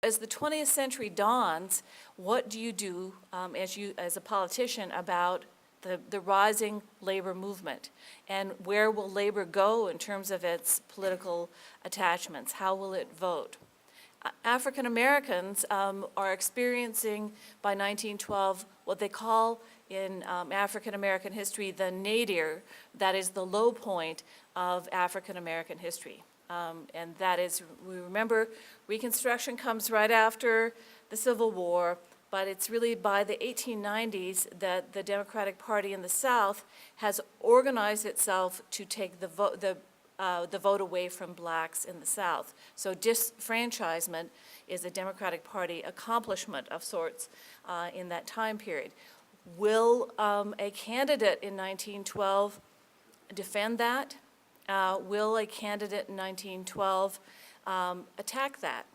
as the 20th century dawns, what do you do as a politician about the rising labor movement? And where will labor go in terms of its political attachments? How will it vote? African Americans are experiencing, by 1912, what they call in African American history the nadir, that is the low point of African American history. And that is, we remember, Reconstruction comes right after the Civil War, but it's really by the 1890s that the Democratic Party in the South has organized itself to take the vote away from blacks in the South. So disfranchisement is a Democratic Party accomplishment of sorts in that time period. Will a candidate in 1912 defend that? Will a candidate in 1912 attack that?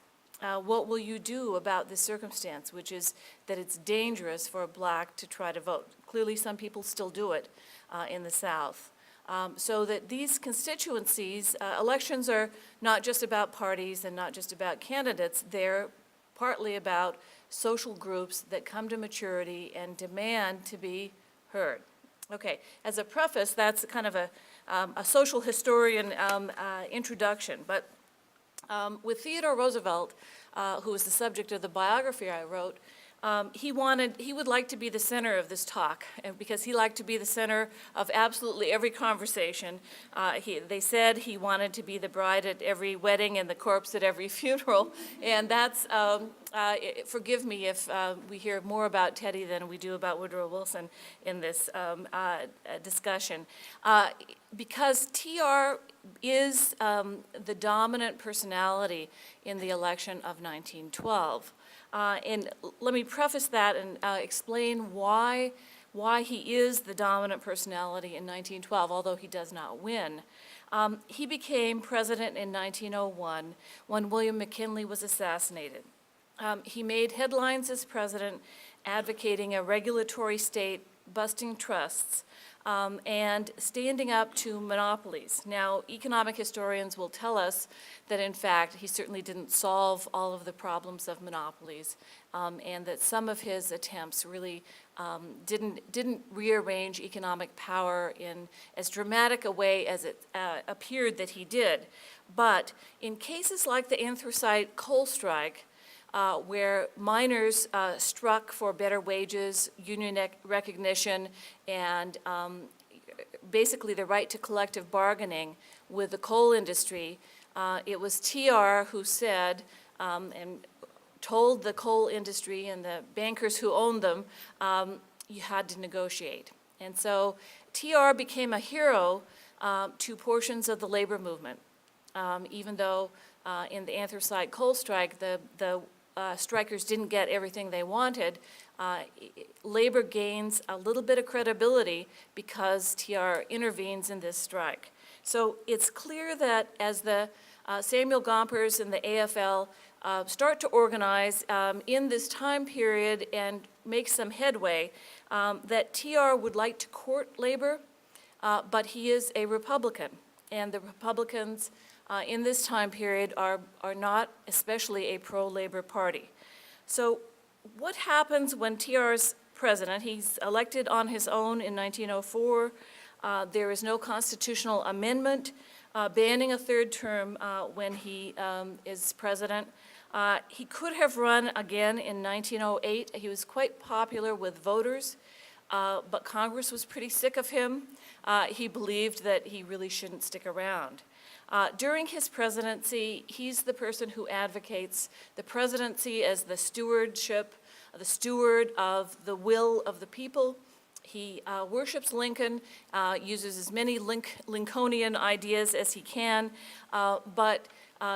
What will you do about this circumstance, which is that it's dangerous for a black to try to vote? Clearly, some people still do it in the South. So that these constituencies, elections are not just about parties and not just about candidates, they're partly about social groups that come to maturity and demand to be heard. Okay, as a preface, that's kind of a social historian introduction, but with Theodore Roosevelt, who was the subject of the biography I wrote, he would like to be the center of this talk, because he liked to be the center of absolutely every conversation. They said he wanted to be the bride at every wedding and the corpse at every funeral, and that's, forgive me if we hear more about Teddy than we do about Woodrow Wilson in this discussion. Because TR is the dominant personality in the election of 1912. And let me preface that and explain why he is the dominant personality in 1912, although he does not win. He became president in 1901 when William McKinley was assassinated. He made headlines as president advocating a regulatory state, busting trusts, and standing up to monopolies. Now, economic historians will tell us that, in fact, he certainly didn't solve all of the problems of monopolies, and that some of his attempts really didn't rearrange economic power in as dramatic a way as it appeared that he did. But in cases like the anthracite coal strike, where miners struck for better wages, union recognition, and basically the right to collective bargaining with the coal industry, it was TR who said, and told the coal industry and the bankers who owned them, you had to negotiate. And so TR became a hero to portions of the labor movement, even though in the anthracite coal strike, the strikers didn't get everything they wanted. Labor gains a little bit of credibility because TR intervenes in this strike. So it's clear that as the Samuel Gompers and the AFL start to organize in this time period and make some headway, that TR would like to court labor, but he is a Republican, and the Republicans in this time period are not especially a pro-labor party. So what happens when TR's president? He's elected on his own in 1904. There is no constitutional amendment banning a third term when he is president. He could have run again in 1908. He was quite popular with voters, but Congress was pretty sick of him. He believed that he really shouldn't stick around. During his presidency, he's the person who advocates the presidency as the steward of the will of the people. He worships Lincoln, uses as many Lincolnian ideas as he can, but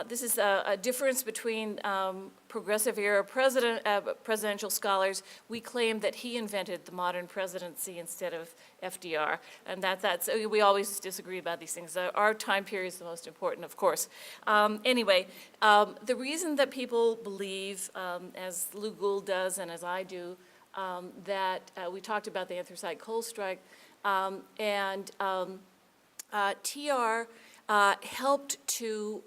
this is a difference between progressive era presidential scholars. We claim that he invented the modern presidency instead of FDR, and that's we always disagree about these things. Our time period is the most important, of course. Anyway, the reason that people believe, as Lou Gould does and as I do, that we talked about the anthracite coal strike, and TR helped to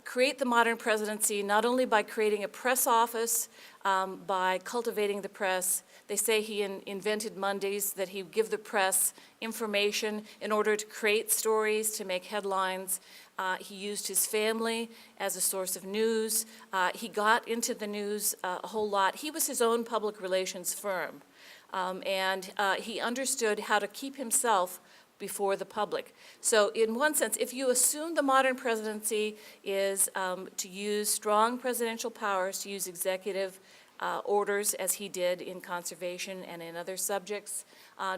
create the modern presidency not only by creating a press office, by cultivating the press. They say he invented Mondays, that he would give the press information in order to create stories, to make headlines. He used his family as a source of news. He got into the news a whole lot. He was his own public relations firm, and he understood how to keep himself before the public. So in one sense, if you assume the modern presidency is to use strong presidential powers, to use executive orders as he did in conservation and in other subjects,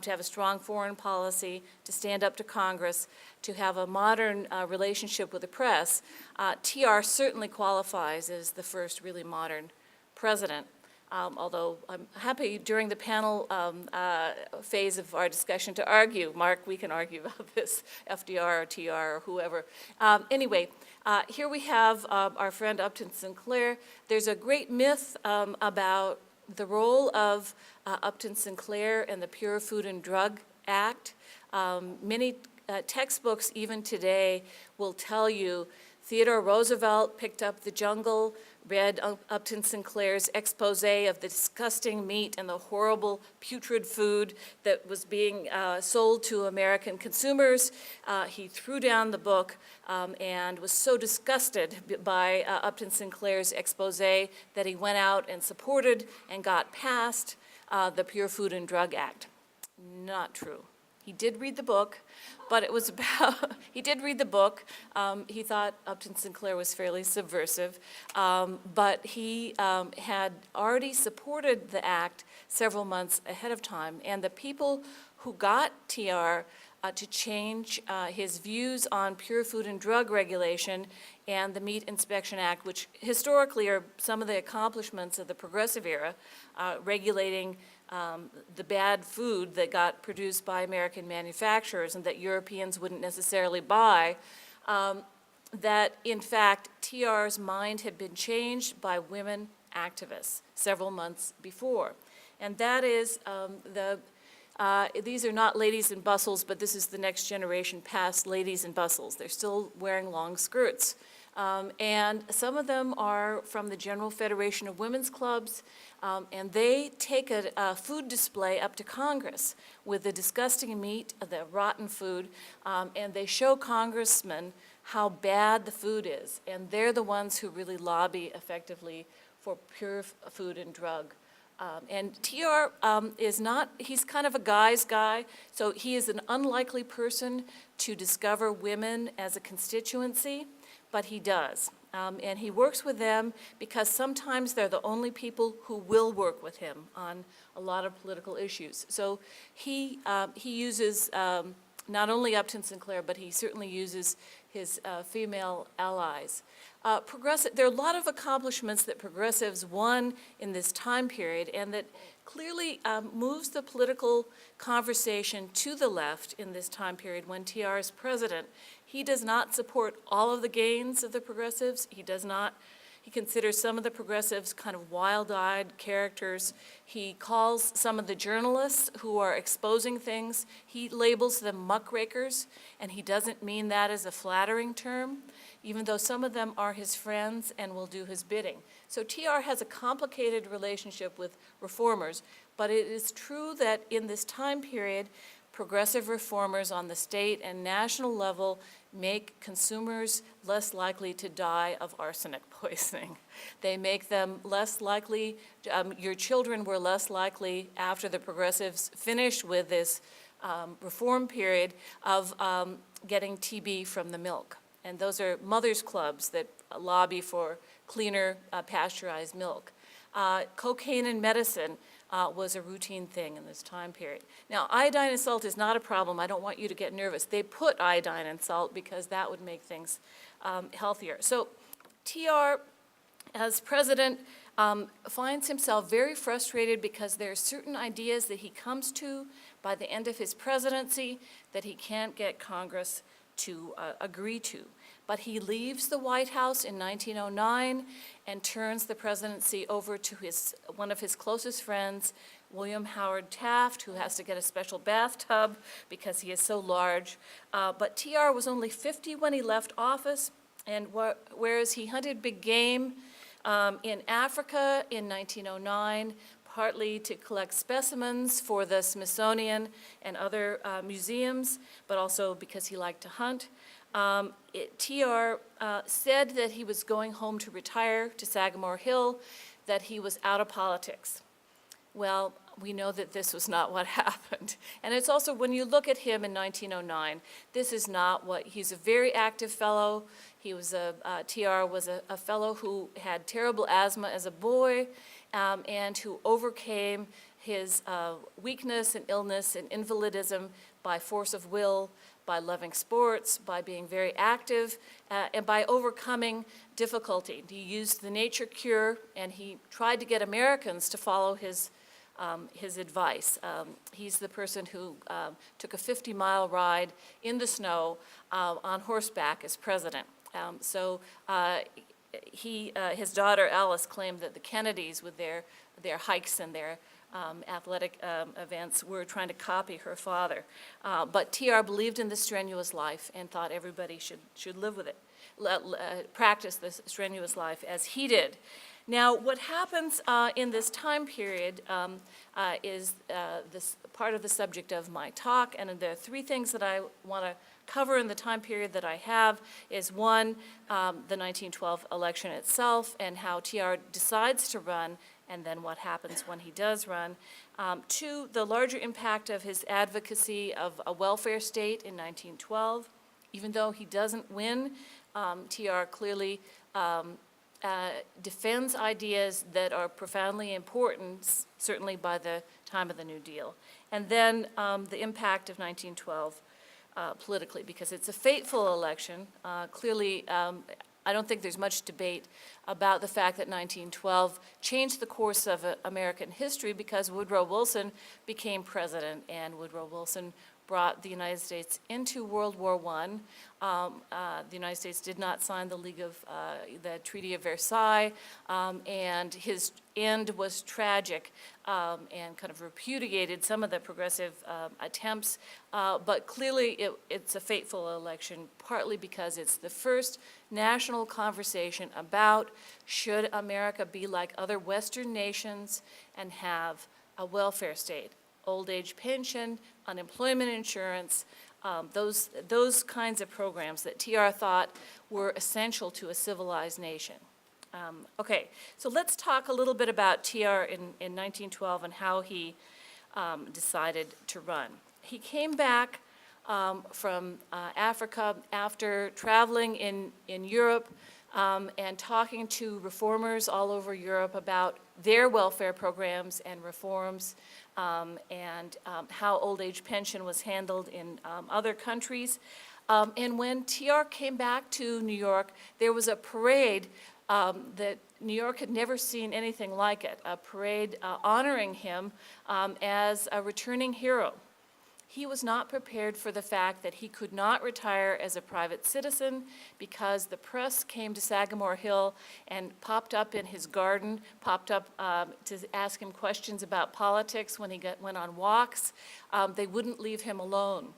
to have a strong foreign policy, to stand up to Congress, to have a modern relationship with the press, TR certainly qualifies as the first really modern president. Although I'm happy during the panel phase of our discussion to argue. Mark, we can argue about this, FDR or TR or whoever. Anyway, here we have our friend Upton Sinclair. There's a great myth about the role of Upton Sinclair and the Pure Food and Drug Act. Many textbooks even today will tell you Theodore Roosevelt picked up the jungle, read Upton Sinclair's expose of the disgusting meat and the horrible putrid food that was being sold to American consumers. He threw down the book and was so disgusted by Upton Sinclair's expose that he went out and supported and got passed the Pure Food and Drug Act. Not true. He did read the book, but it was about, he did read the book. He thought Upton Sinclair was fairly subversive, but he had already supported the act several months ahead of time. And the people who got TR to change his views on pure food and drug regulation and the Meat Inspection Act, which historically are some of the accomplishments of the progressive era, regulating the bad food that got produced by American manufacturers and that Europeans wouldn't necessarily buy, that in fact TR's mind had been changed by women activists several months before. And that is these are not ladies in bustles, but this is the next generation past ladies in bustles. They're still wearing long skirts. And some of them are from the General Federation of Women's Clubs, and they take a food display up to Congress with the disgusting meat, the rotten food, and they show congressmen how bad the food is. And they're the ones who really lobby effectively for pure food and drug. And TR is not, he's kind of a guy's guy, so he is an unlikely person to discover women as a constituency, but he does. And he works with them because sometimes they're the only people who will work with him on a lot of political issues. So he uses not only Upton Sinclair, but he certainly uses his female allies. There are a lot of accomplishments that progressives won in this time period and that clearly moves the political conversation to the left in this time period when TR is president. He does not support all of the gains of the progressives. He does not. He considers some of the progressives kind of wild-eyed characters. He calls some of the journalists who are exposing things, he labels them muckrakers, and he doesn't mean that as a flattering term, even though some of them are his friends and will do his bidding. So TR has a complicated relationship with reformers, but it is true that in this time period, progressive reformers on the state and national level make consumers less likely to die of arsenic poisoning. They make them less likely, your children were less likely after the progressives finished with this reform period of getting TB from the milk. And those are mothers' clubs that lobby for cleaner pasteurized milk. Cocaine in medicine was a routine thing in this time period. Now, iodine and salt is not a problem. I don't want you to get nervous. They put iodine and salt because that would make things healthier. So TR, as president, finds himself very frustrated because there are certain ideas that he comes to by the end of his presidency that he can't get Congress to agree to. But he leaves the White House in 1909 and turns the presidency over to one of his closest friends, William Howard Taft, who has to get a special bathtub because he is so large. But TR was only 50 when he left office. And whereas he hunted big game in Africa in 1909, partly to collect specimens for the Smithsonian and other museums, but also because he liked to hunt, TR said that he was going home to retire to Sagamore Hill, that he was out of politics. Well, we know that this was not what happened. And it's also, when you look at him in 1909, this is not what, he's a very active fellow. He was TR was a fellow who had terrible asthma as a boy, and who overcame his weakness and illness and invalidism by force of will, by loving sports, by being very active, and by overcoming difficulty. He used the nature cure, and he tried to get Americans to follow his advice. He's the person who took a 50-mile ride in the snow on horseback as president. His daughter Alice claimed that the Kennedys, with their hikes and their athletic events, were trying to copy her father. But TR believed in the strenuous life and thought everybody should live with it, practice this strenuous life as he did. Now, what happens in this time period is this part of the subject of my talk, and there are three things that I want to cover in the time period that I have. Is one, the 1912 election itself and how TR decides to run, and then what happens when he does run. Two, the larger impact of his advocacy of a welfare state in 1912. Even though he doesn't win, TR clearly defends ideas that are profoundly important, certainly by the time of the New Deal. And then the impact of 1912 politically, because it's a fateful election. Clearly, I don't think there's much debate about the fact that 1912 changed the course of American history, because Woodrow Wilson became president, and Woodrow Wilson brought the United States into World War I. The United States did not sign the the Treaty of Versailles, and his end was tragic, and kind of repudiated some of the progressive attempts. But clearly it's a fateful election, partly because it's the first national conversation about should America be like other Western nations and have a welfare state. Old age pension, unemployment insurance, those kinds of programs that TR thought were essential to a civilized nation. Okay, so let's talk a little bit about TR in 1912 and how he decided to run. He came back from Africa after traveling in Europe and talking to reformers all over Europe about their welfare programs and reforms, and how old age pension was handled in other countries. And when TR came back to New York, there was a parade that New York had never seen anything like it, a parade honoring him as a returning hero. He was not prepared for the fact that he could not retire as a private citizen, because the press came to Sagamore Hill and popped up in his garden, popped up to ask him questions about politics when he went on walks. They wouldn't leave him alone.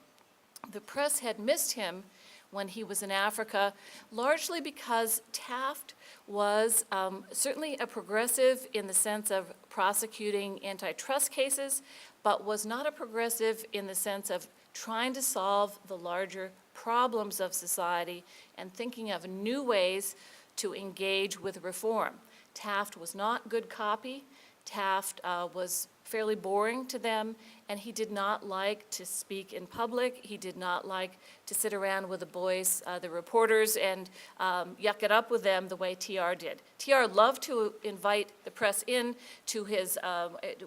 The press had missed him when he was in Africa, largely because Taft was certainly a progressive in the sense of prosecuting antitrust cases, but was not a progressive in the sense of trying to solve the larger problems of society and thinking of new ways to engage with reform. Taft was not good copy. Taft was fairly boring to them, and he did not like to speak in public. He did not like to sit around with the boys, the reporters, and yuck it up with them the way TR did. TR loved to invite the press in to his,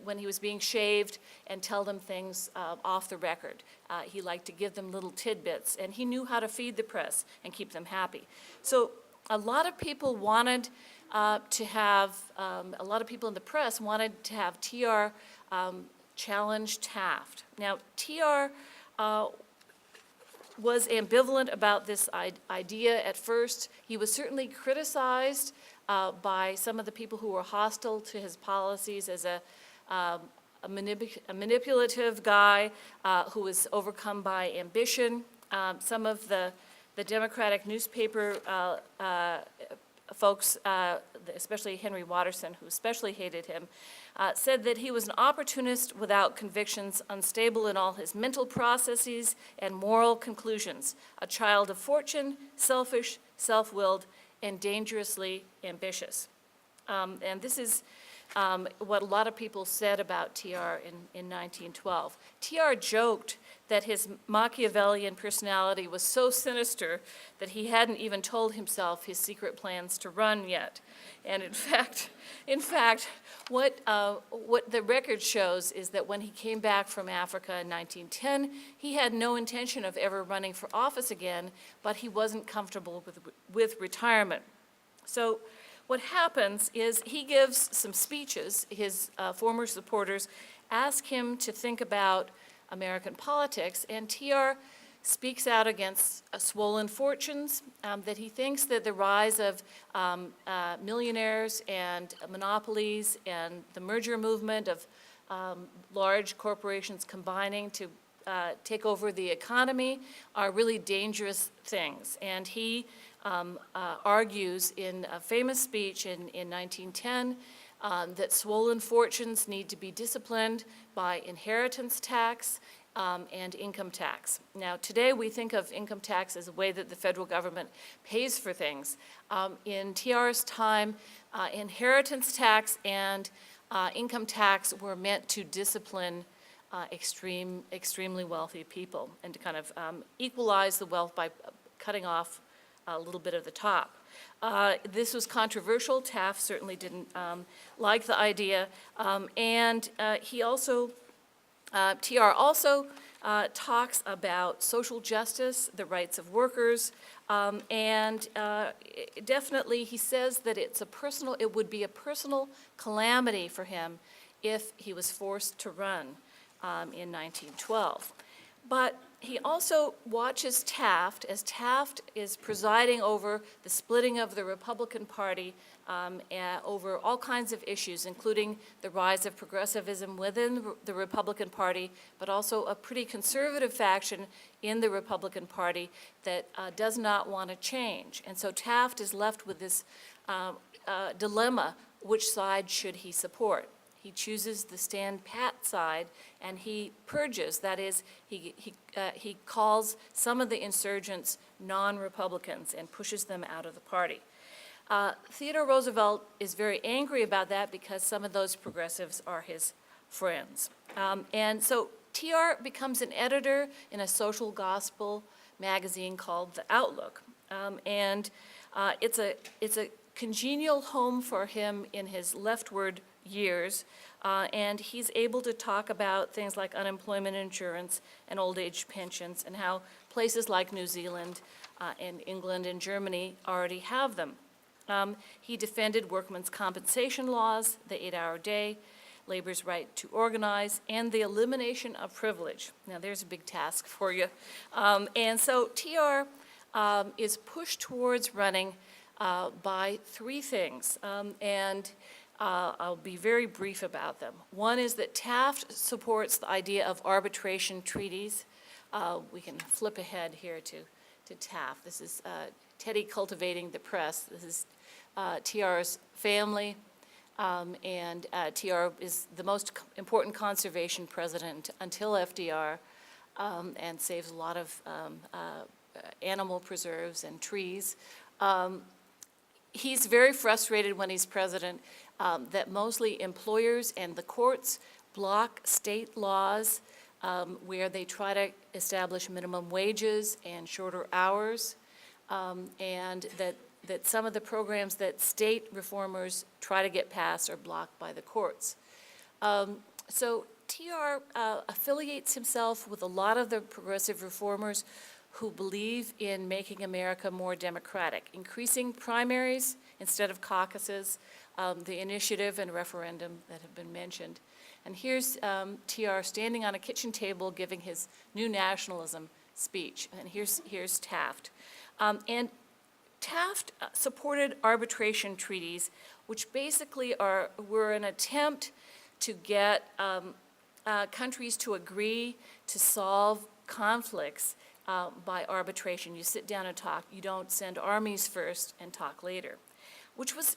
when he was being shaved, and tell them things off the record. He liked to give them little tidbits, and he knew how to feed the press and keep them happy. So a lot of people wanted to have, a lot of people in the press wanted to have TR challenge Taft. Now, TR was ambivalent about this idea at first. He was certainly criticized by some of the people who were hostile to his policies as a manipulative guy who was overcome by ambition. Some of the the Democratic newspaper folks, especially Henry Watterson, who especially hated him, said that he was an opportunist without convictions, unstable in all his mental processes and moral conclusions, a child of fortune, selfish, self-willed, and dangerously ambitious. And this is what a lot of people said about TR in 1912. TR joked that his Machiavellian personality was so sinister that he hadn't even told himself his secret plans to run yet. And in fact, what the record shows is that when he came back from Africa in 1910, he had no intention of ever running for office again, but he wasn't comfortable with retirement. So what happens is he gives some speeches. His former supporters ask him to think about American politics, and TR speaks out against swollen fortunes, that he thinks that the rise of millionaires and monopolies and the merger movement of large corporations combining to take over the economy are really dangerous things. And he argues in a famous speech in 1910 that swollen fortunes need to be disciplined by inheritance tax and income tax. Now, today we think of income tax as a way that the federal government pays for things. In TR's time, inheritance tax and income tax were meant to discipline extremely wealthy people and to kind of equalize the wealth by cutting off a little bit of the top. This was controversial. Taft certainly didn't like the idea, and he also, TR also talks about social justice, the rights of workers, and definitely he says that it would be a personal calamity for him if he was forced to run in 1912. But he also watches Taft, as Taft is presiding over the splitting of the Republican Party over all kinds of issues, including the rise of progressivism within the Republican Party, but also a pretty conservative faction in the Republican Party that does not want to change. And so Taft is left with this dilemma: which side should he support? He chooses the stand pat side, and he purges, that is, he calls some of the insurgents non-Republicans and pushes them out of the party. Theodore Roosevelt is very angry about that because some of those progressives are his friends. And so TR becomes an editor in a social gospel magazine called The Outlook. And it's a congenial home for him in his leftward years, and he's able to talk about things like unemployment insurance and old age pensions and how places like New Zealand and England and Germany already have them. He defended workmen's compensation laws, the 8-hour day, labor's right to organize, and the elimination of privilege. Now there's a big task for you. And so TR is pushed towards running by three things, and I'll be very brief about them. One is that Taft supports the idea of arbitration treaties. We can flip ahead here to Taft. This is Teddy cultivating the press. This is TR's family, and TR is the most important conservation president until FDR, and saves a lot of animal preserves and trees. He's very frustrated when he's president that mostly employers and the courts block state laws where they try to establish minimum wages and shorter hours, and that some of the programs that state reformers try to get passed are blocked by the courts. So TR affiliates himself with a lot of the progressive reformers who believe in making America more democratic, increasing primaries instead of caucuses, the initiative and referendum that have been mentioned. And here's TR standing on a kitchen table giving his new nationalism speech. And here's Taft. And Taft supported arbitration treaties, which basically were an attempt to get countries to agree to solve conflicts by arbitration. You sit down and talk. You don't send armies first and talk later, which was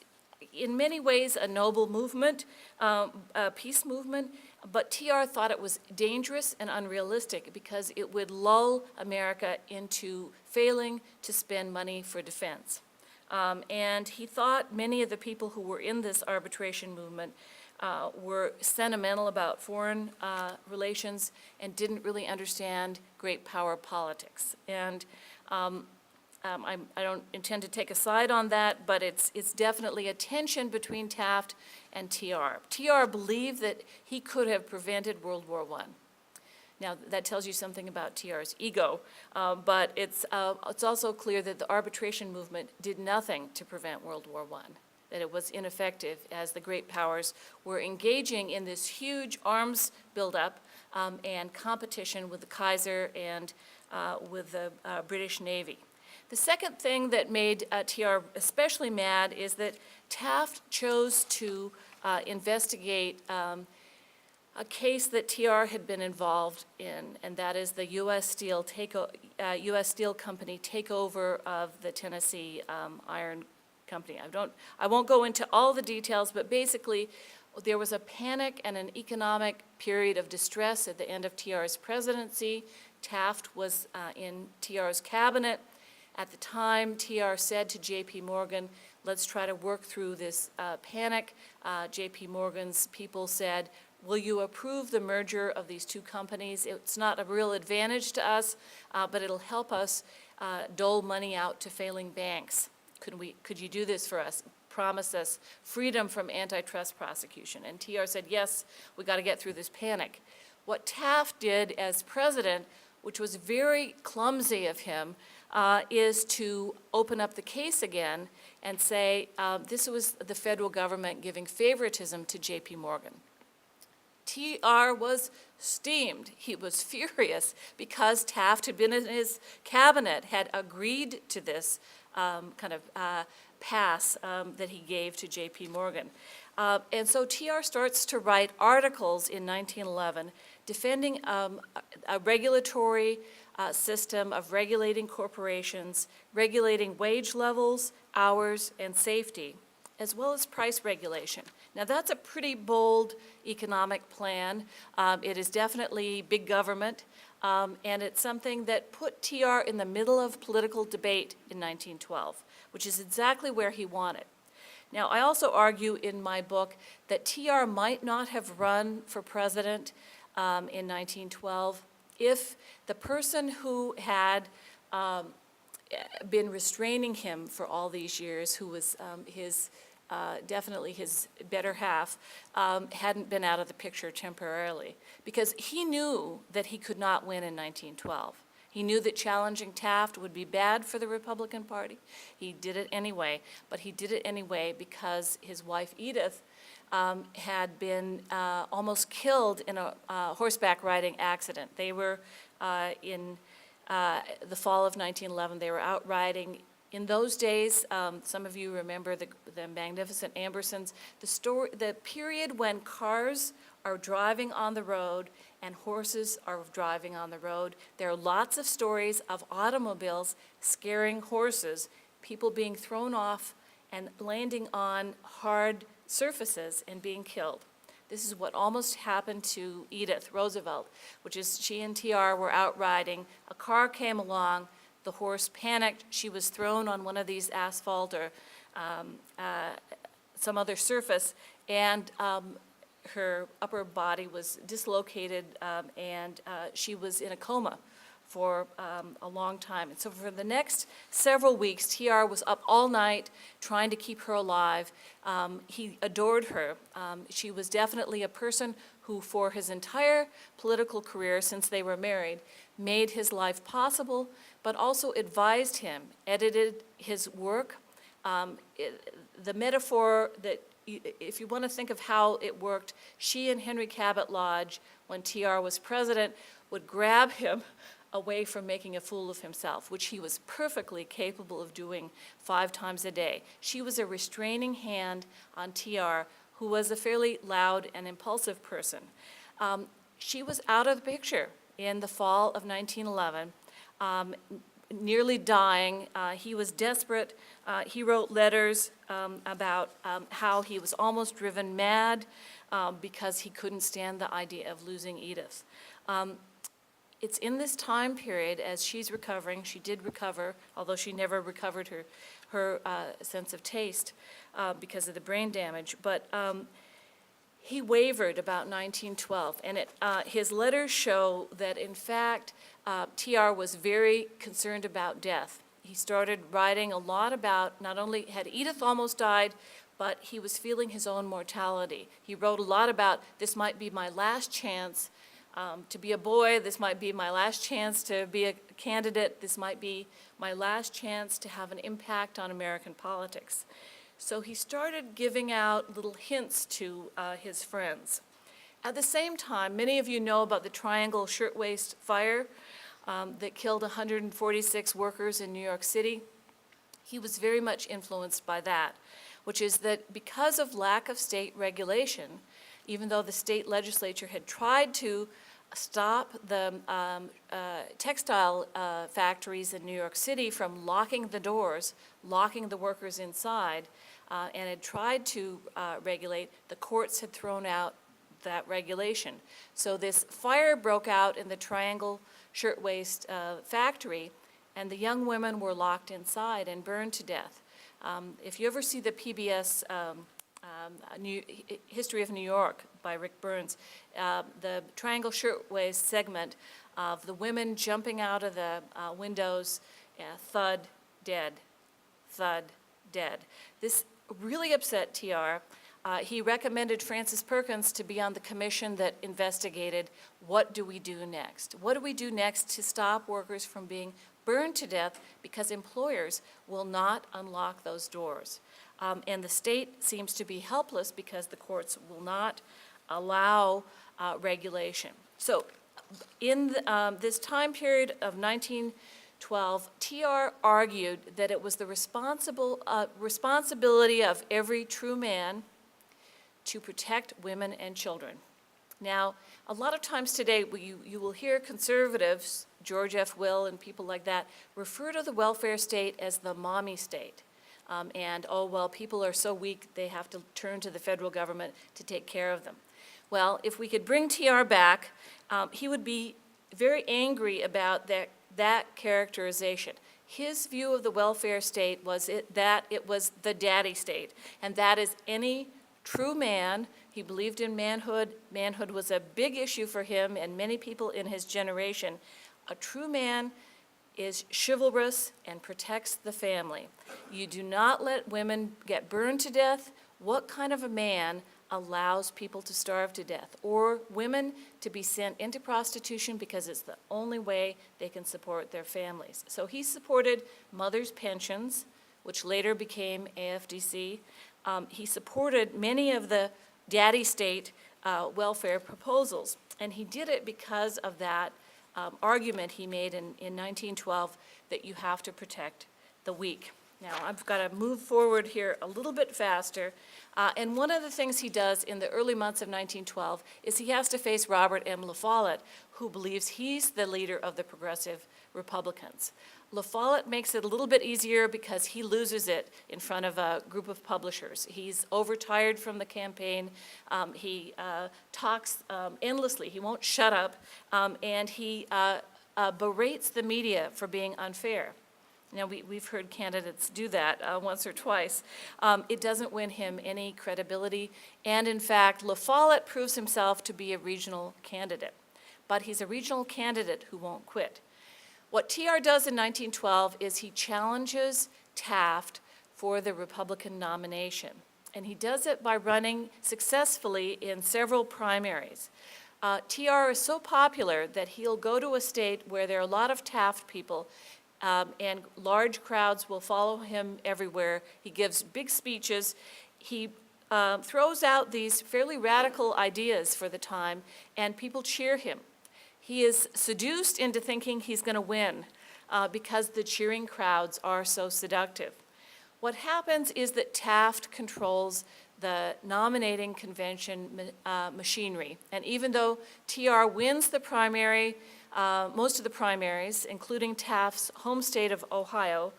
in many ways a noble movement, a peace movement, but TR thought it was dangerous and unrealistic because it would lull America into failing to spend money for defense. And he thought many of the people who were in this arbitration movement were sentimental about foreign relations and didn't really understand great power politics. And I don't intend to take a side on that, but it's definitely a tension between Taft and TR. TR believed that he could have prevented World War I. Now, that tells you something about TR's ego, but it's also clear that the arbitration movement did nothing to prevent World War I, that it was ineffective as the great powers were engaging in this huge arms buildup and competition with the Kaiser and with the British Navy. The second thing that made TR especially mad is that Taft chose to investigate a case that TR had been involved in, and that is the U.S. Steel Company takeover of the Tennessee Iron Company. I won't go into all the details, but basically there was a panic and an economic period of distress at the end of TR's presidency. Taft was in TR's cabinet. At the time, TR said to J.P. Morgan, let's try to work through this panic. J.P. Morgan's people said, will you approve the merger of these two companies? It's not a real advantage to us, but it'll help us dole money out to failing banks. Could you do this for us? Promise us freedom from antitrust prosecution. And TR said, yes, we got to get through this panic. What Taft did as president, which was very clumsy of him, is to open up the case again and say this was the federal government giving favoritism to J.P. Morgan. TR was steamed. He was furious because Taft had been in his cabinet, had agreed to this kind of pass that he gave to J.P. Morgan. And so TR starts to write articles in 1911 defending a regulatory system of regulating corporations, regulating wage levels, hours, and safety, as well as price regulation. Now that's a pretty bold economic plan. It is definitely big government, and it's something that put TR in the middle of political debate in 1912, which is exactly where he wanted. Now, I also argue in my book that TR might not have run for president in 1912 if the person who had been restraining him for all these years, who was definitely his better half, hadn't been out of the picture temporarily, because he knew that he could not win in 1912. He knew that challenging Taft would be bad for the Republican Party. He did it anyway, but he did it anyway because his wife Edith had been almost killed in a horseback riding accident. They were in the fall of 1911, they were out riding. In those days, some of you remember the magnificent Ambersons, the period when cars are driving on the road and horses are driving on the road. There are lots of stories of automobiles scaring horses, people being thrown off and landing on hard surfaces and being killed. This is what almost happened to Edith Roosevelt, which is she and TR were out riding. A car came along, the horse panicked, she was thrown on one of these asphalt or some other surface, and her upper body was dislocated and she was in a coma for a long time. And so for the next several weeks, TR was up all night trying to keep her alive. He adored her. She was definitely a person who, for his entire political career since they were married, made his life possible, but also advised him, edited his work. The metaphor that, if you want to think of how it worked, she and Henry Cabot Lodge, when TR was president, would grab him away from making a fool of himself, which he was perfectly capable of doing 5 times a day. She was a restraining hand on TR, who was a fairly loud and impulsive person. She was out of the picture in the fall of 1911. nearly dying. He was desperate. He wrote letters about how he was almost driven mad because he couldn't stand the idea of losing Edith. It's in this time period, as she's recovering, she did recover, although she never recovered her sense of taste because of the brain damage, but he wavered about 1912, and his letters show that, in fact, TR was very concerned about death. He started writing a lot about, not only had Edith almost died, but he was feeling his own mortality. He wrote a lot about, this might be my last chance to be a boy, this might be my last chance to be a candidate, this might be my last chance to have an impact on American politics. So he started giving out little hints to his friends. At the same time, many of you know about the Triangle Shirtwaist Fire that killed 146 workers in New York City. He was very much influenced by that, which is that because of lack of state regulation, even though the state legislature had tried to stop the textile factories in New York City from locking the doors, locking the workers inside, and had tried to regulate, the courts had thrown out that regulation. So this fire broke out in the Triangle Shirtwaist factory, and the young women were locked inside and burned to death. If you ever see the PBS History of New York by Rick Burns, the Triangle Shirtwaist segment of the women jumping out of the windows, thud, dead, thud, dead. This really upset TR. He recommended Francis Perkins to be on the commission that investigated what do we do next? What do we do next to stop workers from being burned to death because employers will not unlock those doors? And the state seems to be helpless because the courts will not allow regulation. So in this time period of 1912, TR argued that it was the responsibility of every true man to protect women and children. Now, a lot of times today, you will hear conservatives, George F. Will and people like that, refer to the welfare state as the mommy state. And, oh, well, people are so weak, they have to turn to the federal government to take care of them. Well, if we could bring TR back, he would be very angry about that characterization. His view of the welfare state was that it was the daddy state, and that is any true man. He believed in manhood. Manhood was a big issue for him and many people in his generation. A true man is chivalrous and protects the family. You do not let women get burned to death. What kind of a man allows people to starve to death or women to be sent into prostitution because it's the only way they can support their families? So he supported mothers' pensions, which later became AFDC. He supported many of the daddy state welfare proposals, and he did it because of that argument he made in 1912 that you have to protect the weak. Now, I've got to move forward here a little bit faster. And one of the things he does in the early months of 1912 is he has to face Robert M. La Follette, who believes he's the leader of the progressive Republicans. La Follette makes it a little bit easier because he loses it in front of a group of publishers. He's overtired from the campaign. He talks endlessly. He won't shut up. And he berates the media for being unfair. Now, we've heard candidates do that once or twice. It doesn't win him any credibility. And in fact, La Follette proves himself to be a regional candidate. But he's a regional candidate who won't quit. What TR does in 1912 is he challenges Taft for the Republican nomination. And he does it by running successfully in several primaries. TR is so popular that he'll go to a state where there are a lot of Taft people and large crowds will follow him everywhere. He gives big speeches. He throws out these fairly radical ideas for the time, and people cheer him. He is seduced into thinking he's going to win because the cheering crowds are so seductive. What happens is that Taft controls the nominating convention machinery. And even though TR wins the primary, most of the primaries, including Taft's home state of Ohio,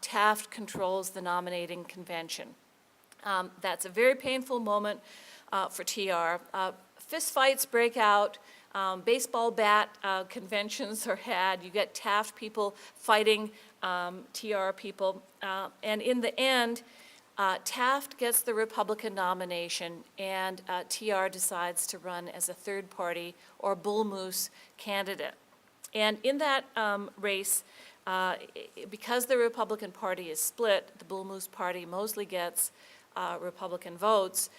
Taft controls the nominating convention. That's a very painful moment for TR. Fist fights break out. Baseball bat conventions are had. You get Taft people fighting TR people. And in the end, Taft gets the Republican nomination, and TR decides to run as a third party or bull moose candidate. And in that race, because the Republican Party is split, the bull moose party mostly gets Republican votes.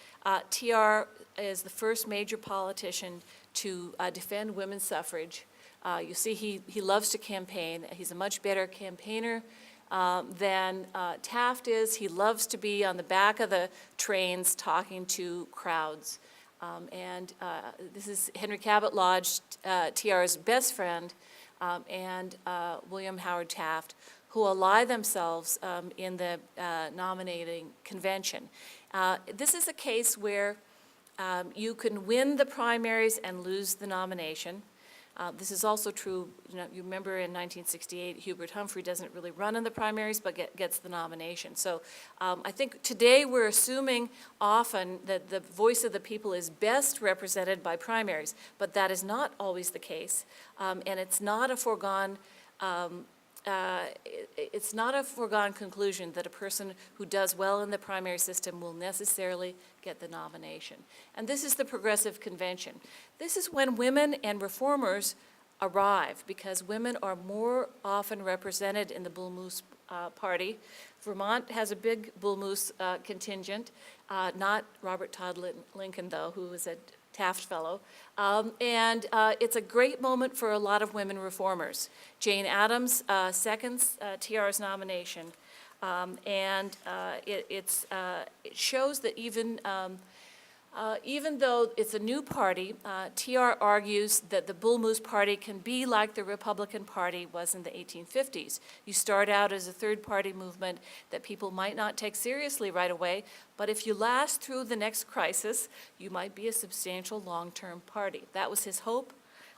TR is the first major politician to defend women's suffrage. You see, he loves to campaign. He's a much better campaigner than Taft is. He loves to be on the back of the trains talking to crowds. This is Henry Cabot Lodge, TR's best friend, and William Howard Taft, who ally themselves in the nominating convention. This is a case where you can win the primaries and lose the nomination. This is also true, you remember in 1968, Hubert Humphrey doesn't really run in the primaries, but gets the nomination. So I think today we're assuming often that the voice of the people is best represented by primaries, but that is not always the case. And it's not a foregone conclusion that a person who does well in the primary system will necessarily get the nomination. And this is the Progressive Convention. This is when women and reformers arrive, because women are more often represented in the bull moose party. Vermont has a big bull moose contingent, not Robert Todd Lincoln, though, who was a Taft Fellow. It's a great moment for a lot of women reformers. Jane Addams seconds TR's nomination. It shows that even though it's a new party, TR argues that the Bull Moose Party can be like the Republican Party was in the 1850s. You start out as a third-party movement that people might not take seriously right away, but if you last through the next crisis, you might be a substantial long-term party. That was his hope,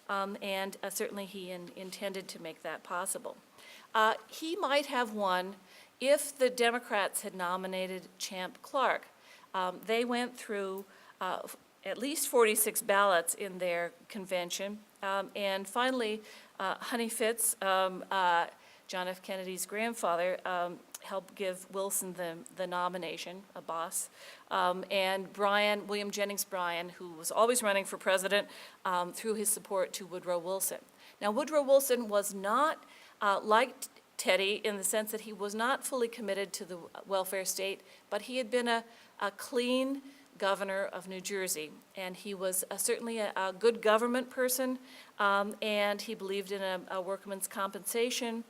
and certainly he intended to make that possible. He might have won if the Democrats had nominated Champ Clark. They went through at least 46 ballots in their convention. And finally, Honey Fitz, John F. Kennedy's grandfather, helped give Wilson the nomination, a boss. And William Jennings Bryan, who was always running for president, threw his support to Woodrow Wilson. Now, Woodrow Wilson was not like Teddy in the sense that he was not fully committed to the welfare state, but he had been a clean governor of New Jersey, and he was certainly a good government person, and he believed in a workman's compensation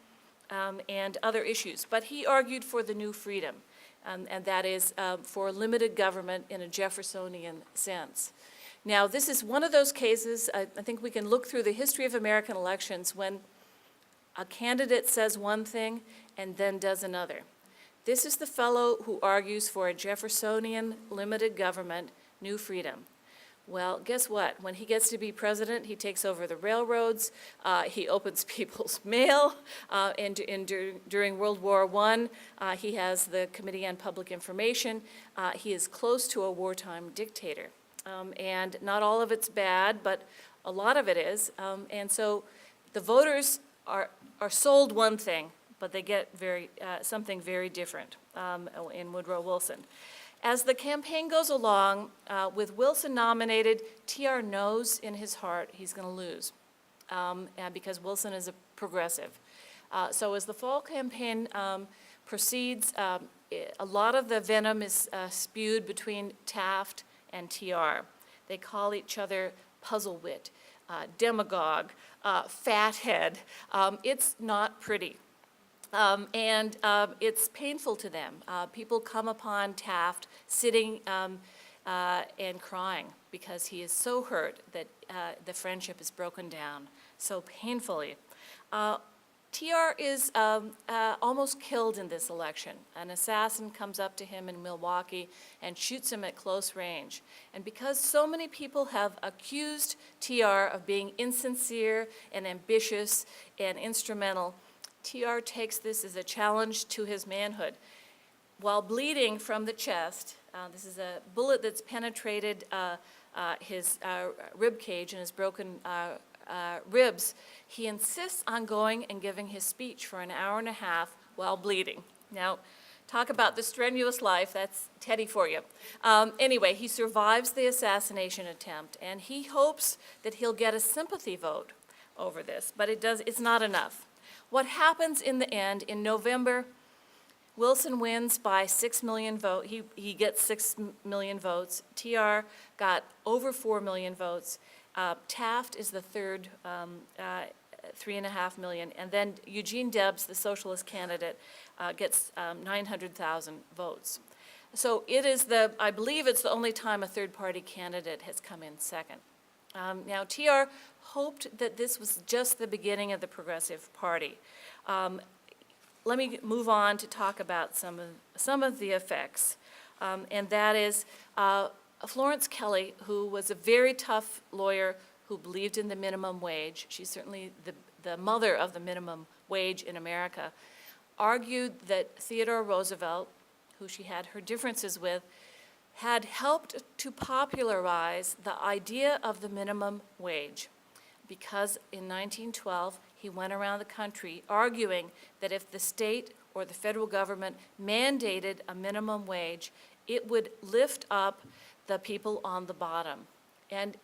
and other issues. But he argued for the new freedom, and that is for limited government in a Jeffersonian sense. Now, this is one of those cases, I think we can look through the history of American elections when a candidate says one thing and then does another. This is the fellow who argues for a Jeffersonian limited government, new freedom. Well, guess what? When he gets to be president, he takes over the railroads, he opens people's mail, during World War I, he has the Committee on Public Information. He is close to a wartime dictator. And not all of it's bad, but a lot of it is. And so the voters are sold one thing, but they get something very different in Woodrow Wilson. As the campaign goes along, with Wilson nominated, TR knows in his heart he's going to lose because Wilson is a progressive. So as the fall campaign proceeds, a lot of the venom is spewed between Taft and TR. They call each other puzzlewit, demagogue, fathead. It's not pretty. And it's painful to them. People come upon Taft sitting and crying because he is so hurt that the friendship is broken down so painfully. TR is almost killed in this election. An assassin comes up to him in Milwaukee and shoots him at close range. And because so many people have accused TR of being insincere and ambitious and instrumental, TR takes this as a challenge to his manhood. While bleeding from the chest, this is a bullet that's penetrated his rib cage and his broken ribs, he insists on going and giving his speech for an hour and a half while bleeding. Now, talk about the strenuous life, that's Teddy for you. Anyway, he survives the assassination attempt, and he hopes that he'll get a sympathy vote over this, but it's not enough. What happens in the end, in November, Wilson wins by 6 million votes. He gets 6 million votes. TR got over 4 million votes. Taft is the third, 3.5 million. And then Eugene Debs, the socialist candidate, gets 900,000 votes. So it is I believe it's the only time a third-party candidate has come in second. Now, TR hoped that this was just the beginning of the Progressive Party. Let me move on to talk about some of the effects, and that is Florence Kelley, who was a very tough lawyer who believed in the minimum wage. She's certainly the mother of the minimum wage in America, argued that Theodore Roosevelt, who she had her differences with, had helped to popularize the idea of the minimum wage, because in 1912 he went around the country arguing that if the state or the federal government mandated a minimum wage, it would lift up the people on the bottom. And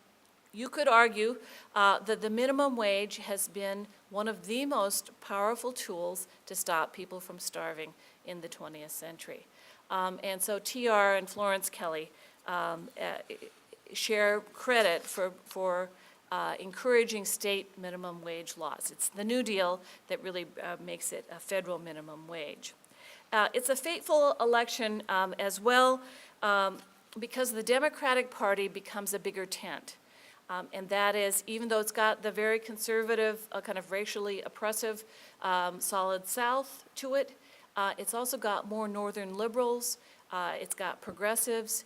you could argue that the minimum wage has been one of the most powerful tools to stop people from starving in the 20th century. And so TR and Florence Kelley share credit for encouraging state minimum wage laws. It's the New Deal that really makes it a federal minimum wage. It's a fateful election as well because the Democratic Party becomes a bigger tent. And that is, even though it's got the very conservative, kind of racially oppressive Solid South to it, it's also got more northern liberals, it's got progressives,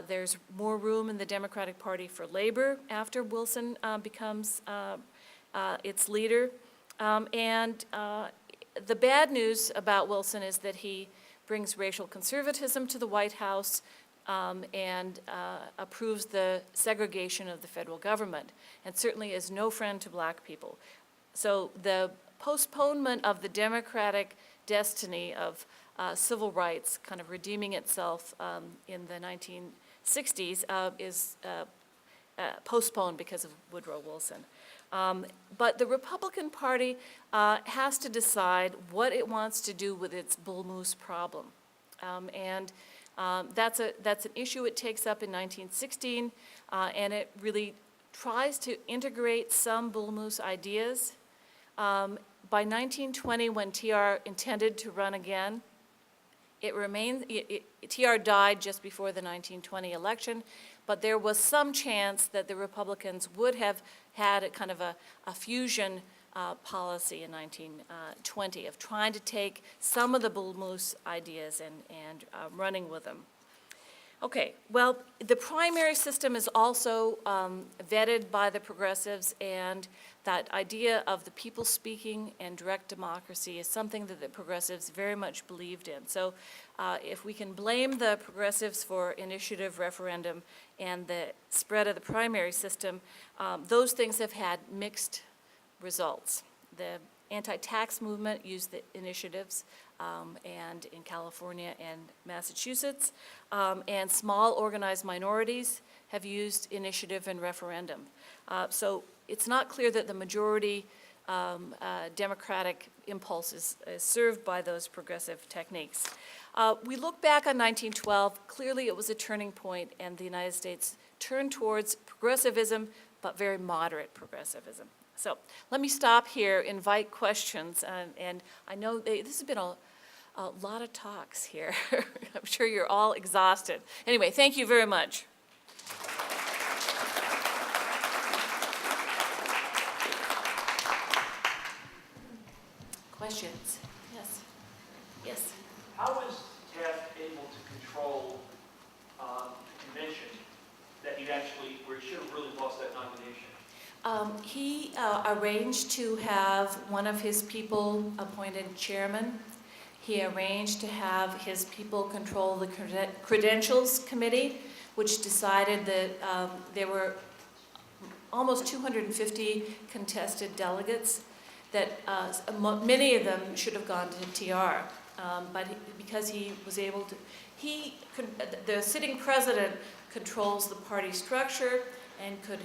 there's more room in the Democratic Party for labor after Wilson becomes its leader. And the bad news about Wilson is that he brings racial conservatism to the White House and approves the segregation of the federal government, and certainly is no friend to black people. So the postponement of the Democratic destiny of civil rights kind of redeeming itself in the 1960s is postponed because of Woodrow Wilson. But the Republican Party has to decide what it wants to do with its bull moose problem. That's an issue it takes up in 1916, and it really tries to integrate some bull moose ideas. By 1920, when TR intended to run again, TR died just before the 1920 election, but there was some chance that the Republicans would have had a kind of a fusion policy in 1920 of trying to take some of the bull moose ideas and running with them. Okay, well, the primary system is also vetted by the progressives, and that idea of the people speaking and direct democracy is something that the progressives very much believed in. So if we can blame the progressives for initiative referendum and the spread of the primary system, those things have had mixed results. The anti-tax movement used the initiatives, and in California and Massachusetts, and small organized minorities have used initiative and referendum. So it's not clear that the majority democratic impulse is served by those progressive techniques. We look back on 1912, clearly it was a turning point, and the United States turned towards progressivism, but very moderate progressivism. So let me stop here, invite questions, and I know this has been a lot of talks here. I'm sure you're all exhausted. Anyway, thank you very much. questions. Yes. Yes. How was Taft able to control the convention that where he should have really lost that nomination? He arranged to have one of his people appointed chairman. He arranged to have his people control the credentials committee, which decided that there were almost 250 contested delegates, that many of them should have gone to TR. But because he was able to, the sitting president controls the party structure and could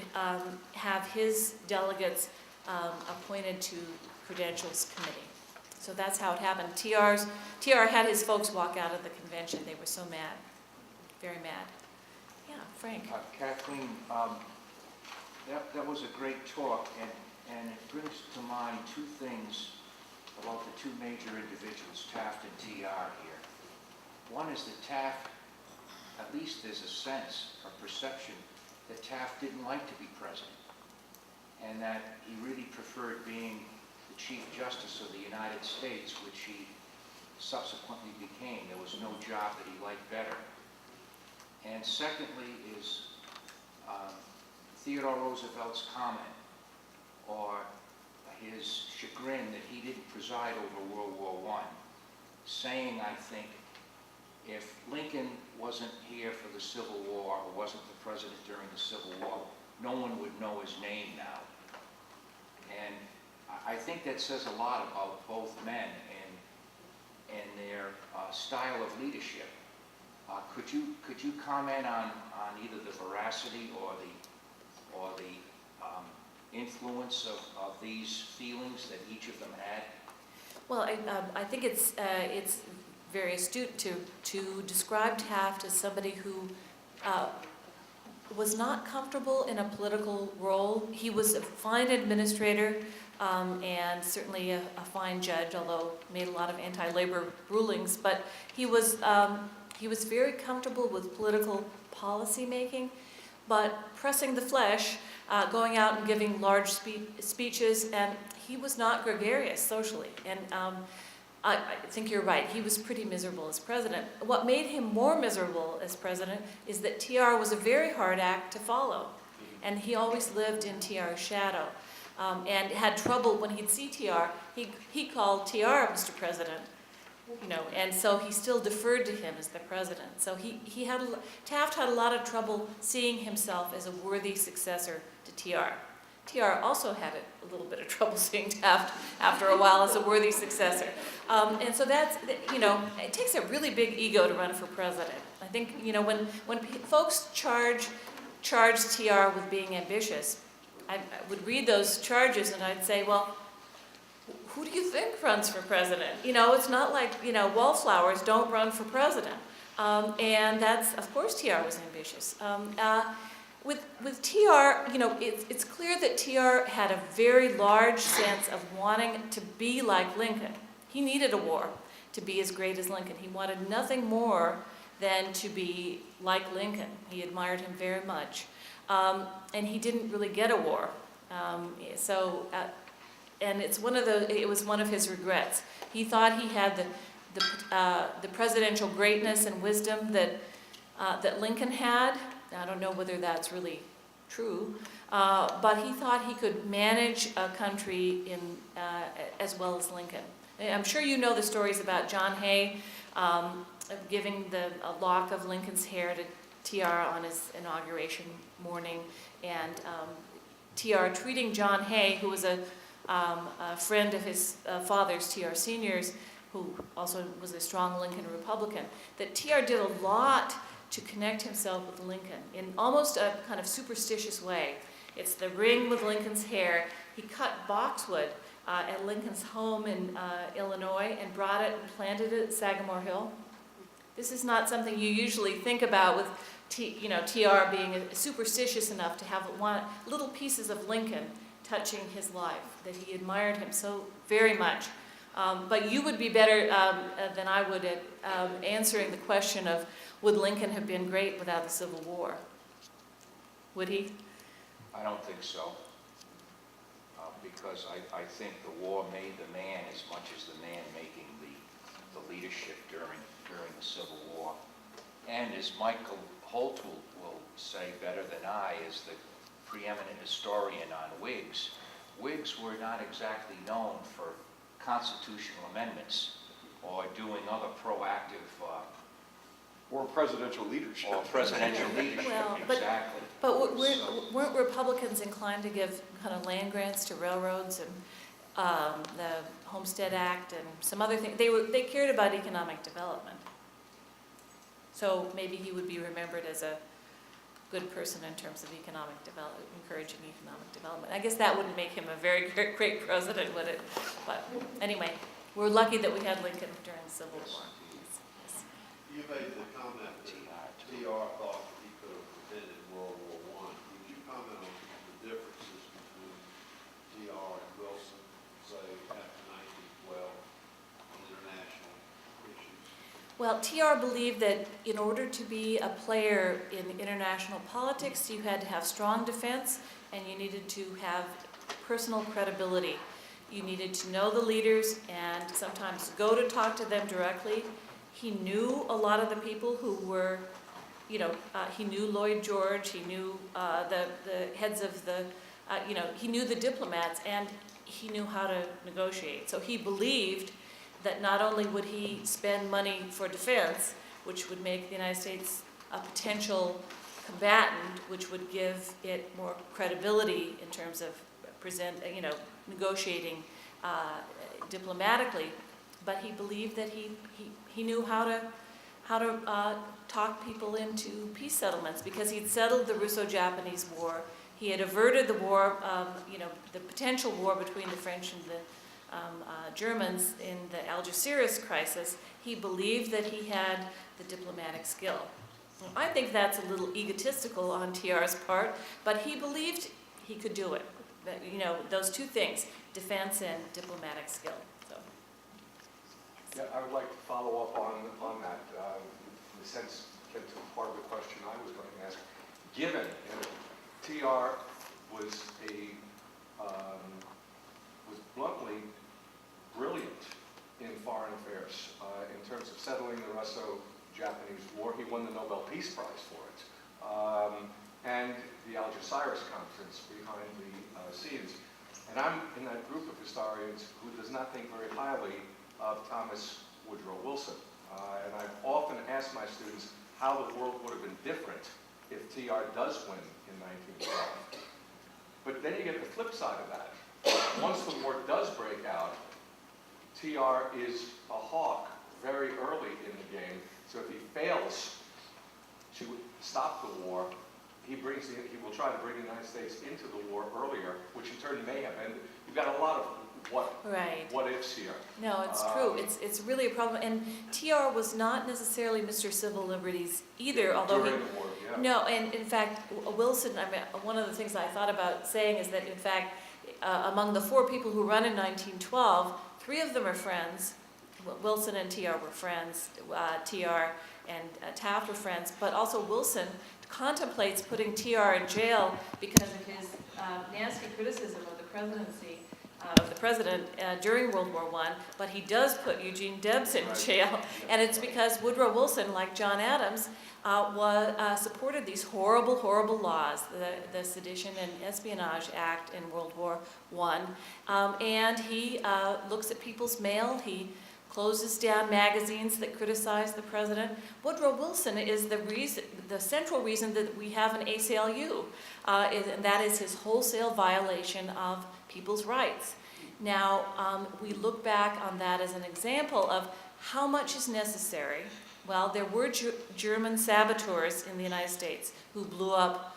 have his delegates appointed to credentials committee. So that's how it happened. TR had his folks walk out of the convention. They were so mad, very mad. Yeah, Frank. Kathleen, that was a great talk, and it brings to mind two things about the two major individuals, Taft and TR here. One is that Taft, at least there's a sense or perception that Taft didn't like to be president, and that he really preferred being the Chief Justice of the United States, which he subsequently became. There was no job that he liked better. And secondly is Theodore Roosevelt's comment, or his chagrin that he didn't preside over World War I, saying, I think, if Lincoln wasn't here for the Civil War, or wasn't the president during the Civil War, no one would know his name now. And I think that says a lot about both men and their style of leadership. Could you comment on either the veracity or the influence of these feelings that each of them had? Well, I think it's very astute to describe Taft as somebody who was not comfortable in a political role. He was a fine administrator and certainly a fine judge, although made a lot of anti-labor rulings. But he was very comfortable with political policy making, but pressing the flesh, going out and giving large speeches, and he was not gregarious socially. And I think you're right. He was pretty miserable as president. What made him more miserable as president is that TR was a very hard act to follow, and he always lived in TR's shadow, and had trouble when he'd see TR. He called TR Mr. President, you know, and so he still deferred to him as the president. So Taft had a lot of trouble seeing himself as a worthy successor to TR. TR also had a little bit of trouble seeing Taft after a while as a worthy successor. And so that's, you know, it takes a really big ego to run for president. I think, you know, when folks charge TR with being ambitious, I would read those charges and I'd say, well, who do you think runs for president? You know, it's not like, you know, wallflowers don't run for president. And that's, of course, TR was ambitious. With TR, you know, it's clear that TR had a very large sense of wanting to be like Lincoln. He needed a war to be as great as Lincoln. He wanted nothing more than to be like Lincoln. He admired him very much. And he didn't really get a war. And it was one of his regrets. He thought he had the presidential greatness and wisdom that Lincoln had. I don't know whether that's really true, but he thought he could manage a country as well as Lincoln. I'm sure you know the stories about John Hay giving a lock of Lincoln's hair to TR on his inauguration morning, and TR treating John Hay, who was a friend of his father's, TR Sr.'s, who also was a strong Lincoln Republican, that TR did a lot to connect himself with Lincoln in almost a kind of superstitious way. It's the ring with Lincoln's hair. He cut boxwood at Lincoln's home in Illinois and brought it and planted it at Sagamore Hill. This is not something you usually think about with TR being superstitious enough to have little pieces of Lincoln touching his life, that he admired him so very much. But you would be better than I would at answering the question of, would Lincoln have been great without the Civil War? Would he? I don't think so. because I think the war made the man as much as the man making the leadership during the Civil War. And as Michael Holt will say better than I, as the preeminent historian on Whigs, Whigs were not exactly known for constitutional amendments or doing other proactive Or presidential leadership. or presidential leadership, Well, exactly. But So- weren't Republicans inclined to give kind of land grants to railroads and the Homestead Act and some other things? They cared about economic development. So maybe he would be remembered as a good person in terms of economic development, encouraging economic development. I guess that wouldn't make him a very great president, would it? But anyway, we're lucky that we had Lincoln during the Civil War. Yes. You made the comment that T.R. thought that he could have prevented World War I. Would you comment on the differences between T.R. and Wilson, say, after 1912 on international issues? Well, T.R. believed that in order to be a player in international politics, you had to have strong defense and you needed to have personal credibility. You needed to know the leaders and sometimes go to talk to them directly. He knew a lot of the people who were, he knew Lloyd George, he knew the heads of the, he knew the diplomats and he knew how to negotiate. So he believed that not only would he spend money for defense, which would make the United States a potential combatant, which would give it more credibility in terms of negotiating diplomatically, but he believed that he knew how to talk people into peace settlements because he'd settled the Russo-Japanese War. He had averted the war, the potential war between the French and the Germans in the Algeciras crisis. He believed that he had the diplomatic skill. Well, I think that's a little egotistical on TR's part, but he believed he could do it. That, those two things, defense and diplomatic skill. So. Yeah, I would like to follow up on that, in a sense, get to part of the question I was going to ask. Given TR was bluntly brilliant in foreign affairs in terms of settling the Russo-Japanese War. He won the Nobel Peace Prize for it. And the Algeciras Conference behind the scenes. And I'm in that group of historians who does not think very highly of Thomas Woodrow Wilson. And I've often asked my students how the world would have been different if TR does win in 1912. But then you get the flip side of that. Once the war does break out, TR is a hawk very early in the game. So if he fails to stop the war, he will try to bring the United States into the war earlier, which in turn may have ended. You've got a lot of what ifs here. No, it's true. It's really a problem. And TR was not necessarily Mr. Civil Liberties either, although during the war, yeah. No, and in fact, Wilson, one of the things I thought about saying is that in fact, among the 4 people who run in 1912, 3 of them are friends. Wilson and TR were friends. TR and Taft were friends, but also Wilson contemplates putting TR in jail because of his nasty criticism of the presidency of the president during World War I, but he does put Eugene Debs in jail, and it's because Woodrow Wilson, like John Adams, supported these horrible, horrible laws, the Sedition and Espionage Act in World War I, and he looks at people's mail, he closes down magazines that criticize the president. Woodrow Wilson is the central reason that we have an ACLU, and that is his wholesale violation of people's rights. Now, we look back on that as an example of how much is necessary. Well, there were German saboteurs in the United States who blew up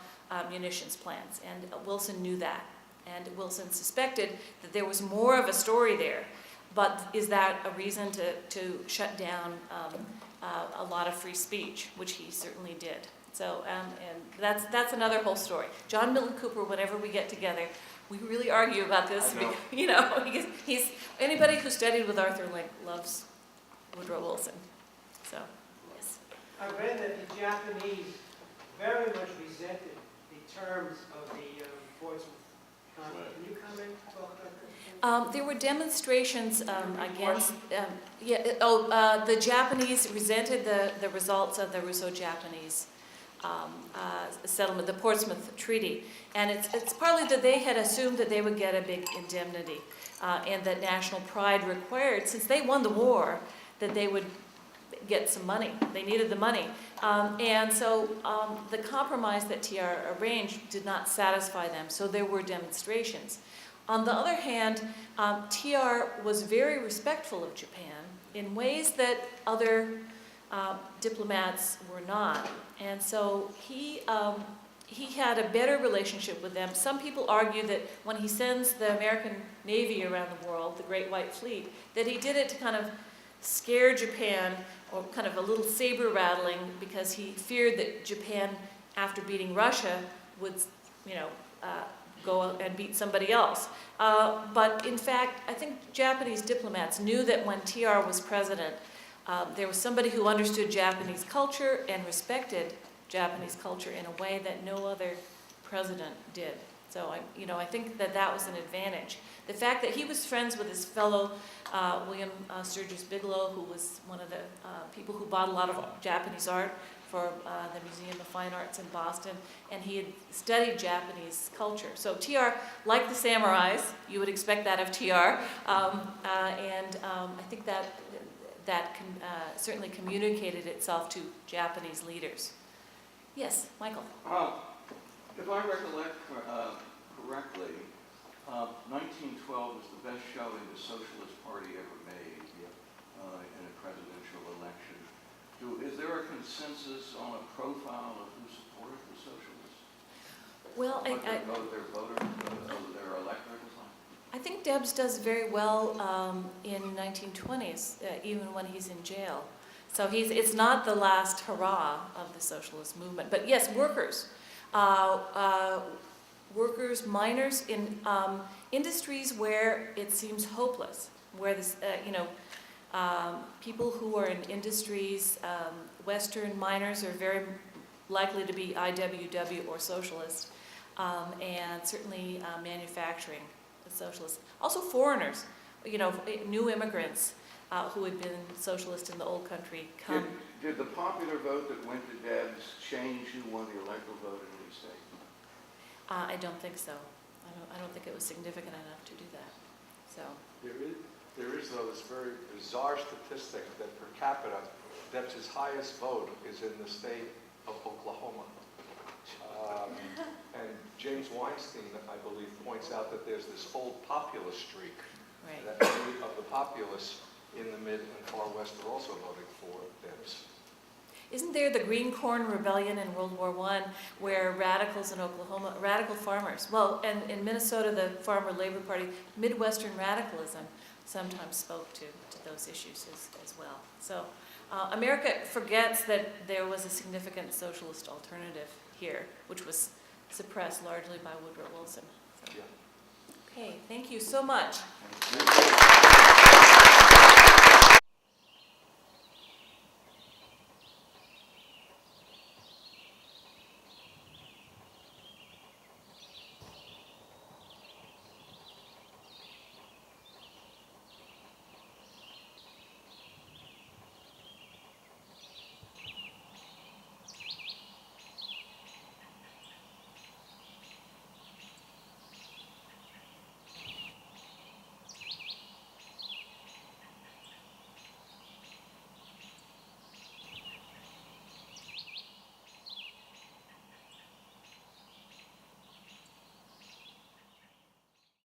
munitions plants, and Wilson knew that. And Wilson suspected that there was more of a story there. But is that a reason to shut down a lot of free speech, which he certainly did. So, and that's another whole story. John Milton Cooper, whenever we get together, we really argue about this. He's anybody who studied with Arthur Link loves Woodrow Wilson. So, yes. I read that the Japanese very much resented the terms of the Portsmouth Can you comment, talk about that? There were demonstrations against, the Japanese resented the results of the Russo-Japanese settlement, the Portsmouth Treaty. And it's partly that they had assumed that they would get a big indemnity and that national pride required, since they won the war, that they would get some money. They needed the money. And so the compromise that TR arranged did not satisfy them, so there were demonstrations. On the other hand, TR was very respectful of Japan in ways that other diplomats were not. And so he had a better relationship with them. Some people argue that when he sends the American Navy around the world, the Great White Fleet, that he did it to kind of scare Japan, or kind of a little saber rattling, because he feared that Japan, after beating Russia, would, go and beat somebody else. But in fact, I think Japanese diplomats knew that when TR was president, there was somebody who understood Japanese culture and respected Japanese culture in a way that no other president did. So I think that was an advantage. The fact that he was friends with his fellow William Sturgis Bigelow, who was one of the people who bought a lot of Japanese art for the Museum of Fine Arts in Boston, and he had studied Japanese culture. So TR, like the samurais, you would expect that of TR, and I think that certainly communicated itself to Japanese leaders. Yes, Michael. If I recollect correctly, 1912 was the best showing the Socialist Party ever made in a presidential election. Is there a consensus on a profile of who supported the Socialists? Well, What their electorate was like? I think Debs does very well in 1920s, even when he's in jail. So it's not the last hurrah of the socialist movement. But yes, workers. Workers, miners in industries where it seems hopeless, where this, people who are in industries, Western miners are very likely to be IWW or socialist, and certainly manufacturing is socialist. Also foreigners, new immigrants who had been socialist in the old country come. Did the popular vote that went to Debs change who won the electoral vote in any state? I don't think so. I don't think it was significant enough to do that. So There is though this very bizarre statistic that per capita, Debs' highest vote is in the state of Oklahoma. And James Weinstein, I believe, points out that there's this old populist streak. right. That many of the populists in the mid and far west are also voting for Debs. Isn't there the Green Corn Rebellion in World War I, where radicals in Oklahoma, radical farmers, well, and in Minnesota, the Farmer Labor Party, Midwestern radicalism sometimes spoke to those issues as well. So America forgets that there was a significant socialist alternative here, which was suppressed largely by Woodrow Wilson. So. Yeah. Okay, thank you so much. Thank you.